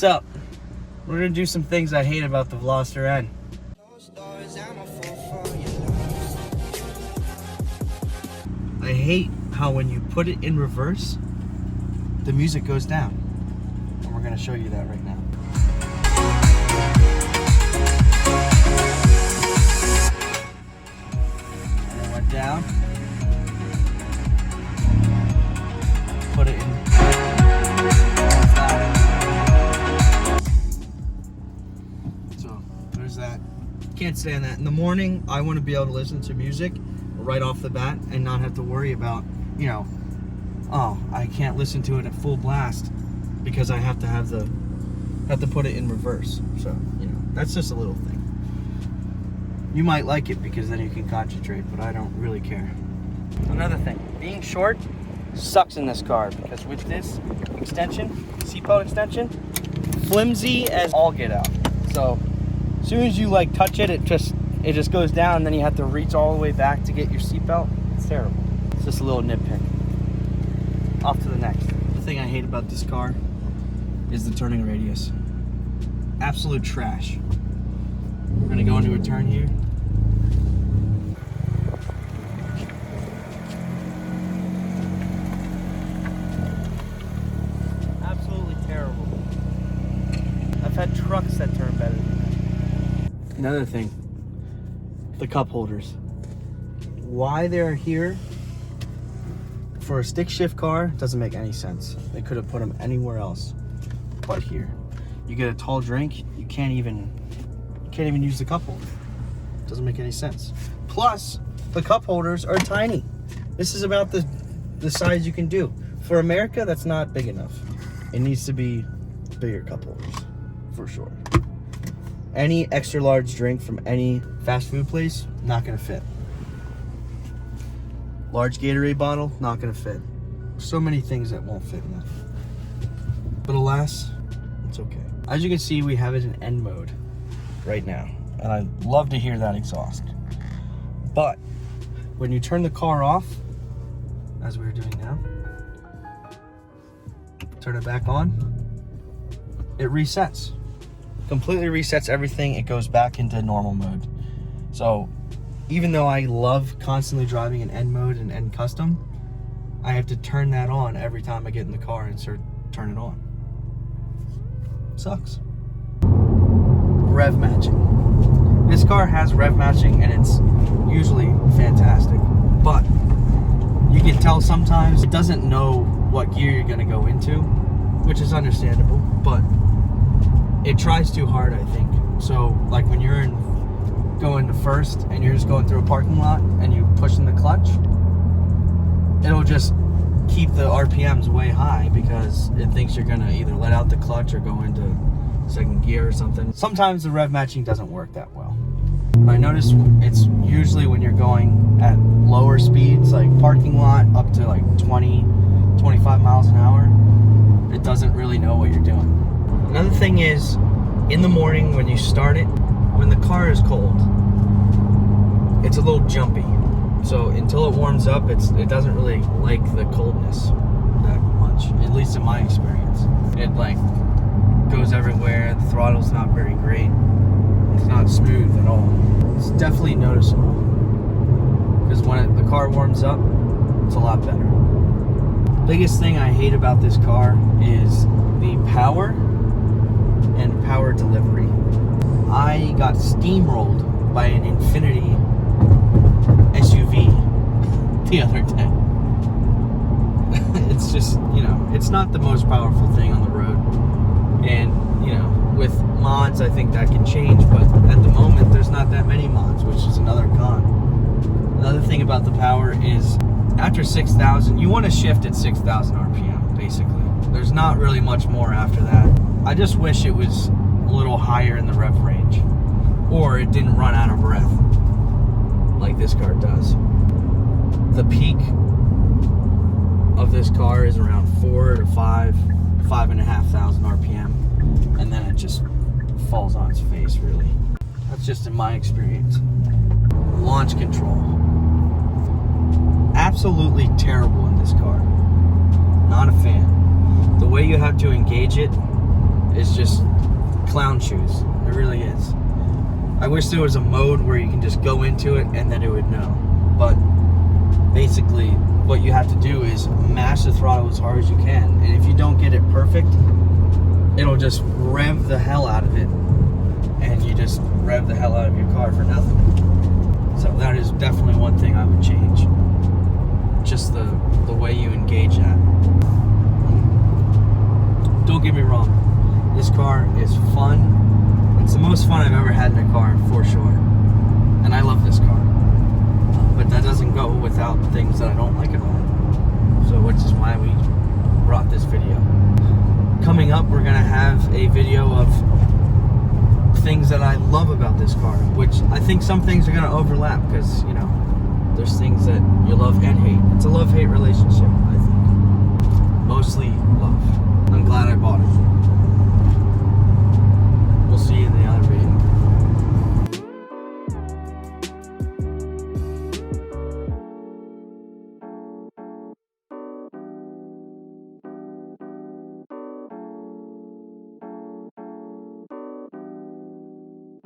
What's up? We're gonna do some things I hate about the Veloster N. I hate how when you put it in reverse, the music goes down. And we're gonna show you that right now. And it went down. Put it in. So there's that. Can't stand that. In the morning, I want to be able to listen to music right off the bat and not have to worry about, you know, oh, I can't listen to it at full blast because I have to put it in reverse. So, you know, that's just a little thing. You might like it because then you can concentrate, but I don't really care. Another thing, being short sucks in this car because with this extension, seatbelt extension, flimsy as all get out. So as soon as you like touch it, it just goes down, and then you have to reach all the way back to get your seatbelt. It's terrible. It's just a little nitpick. Off to the next. The thing I hate about this car is the turning radius. Absolute trash. We're gonna go into a turn here. Absolutely terrible. I've had trucks that turn better than that. Another thing, the cup holders. Why they're here for a stick shift car doesn't make any sense. They could have put them anywhere else but here. You get a tall drink, you can't even use the cup holder. Doesn't make any sense. Plus, the cup holders are tiny. This is about the size you can do. For America, that's not big enough. It needs to be bigger cup holders, for sure. Any extra large drink from any fast food place, not gonna fit. Large Gatorade bottle, not gonna fit. So many things that won't fit in that. But alas, it's okay. As you can see, we have it in N mode right now. And I love to hear that exhaust. But when you turn the car off, as we're doing now, turn it back on, it resets. Completely resets everything. It goes back into normal mode. So even though I love constantly driving in N mode and N custom, I have to turn that on every time I get in the car and turn it on. Sucks. Rev matching. This car has rev matching and it's usually fantastic, but you can tell sometimes it doesn't know what gear you're gonna go into, which is understandable, but it tries too hard, I think. So like when you're going to first and you're just going through a parking lot and you push in the clutch, it'll just keep the RPMs way high because it thinks you're gonna either let out the clutch or go into second gear or something. Sometimes the rev matching doesn't work that well. I notice it's usually when you're going at lower speeds, like parking lot up to like 20, 25 miles an hour, it doesn't really know what you're doing. Another thing is, in the morning when you start it, when the car is cold, it's a little jumpy. So until it warms up, it doesn't really like the coldness that much, at least in my experience. It like goes everywhere, the throttle's not very great. It's not smooth at all. It's definitely noticeable. Because when the car warms up, it's a lot better. Biggest thing I hate about this car is the power and power delivery. I got steamrolled by an Infiniti SUV the other day. It's just, you know, it's not the most powerful thing on the road. And, you know, with mods, I think that can change, but at the moment, there's not that many mods, which is another con. Another thing about the power is after 6,000, you want to shift at 6,000 RPM, basically. There's not really much more after that. I just wish it was a little higher in the rev range, or it didn't run out of breath like this car does. The peak of this car is around 4 to 5,500 RPM, and then it just falls on its face, really. That's just in my experience. Launch control. Absolutely terrible in this car. Not a fan. The way you have to engage it is just clown shoes. It really is. I wish there was a mode where you can just go into it and then it would know. But basically, what you have to do is mash the throttle as hard as you can. And if you don't get it perfect, it'll just rev the hell out of it. And you just rev the hell out of your car for nothing. So that is definitely one thing I would change. Just the way you engage that. Don't get me wrong. This car is fun. It's the most fun I've ever had in a car, for sure. And I love this car. But that doesn't go without things that I don't like about it. So, which is why we brought this video. Coming up, we're going to have a video of things that I love about this car, which I think some things are going to overlap because, you know, there's things that you love and hate. It's a love-hate relationship.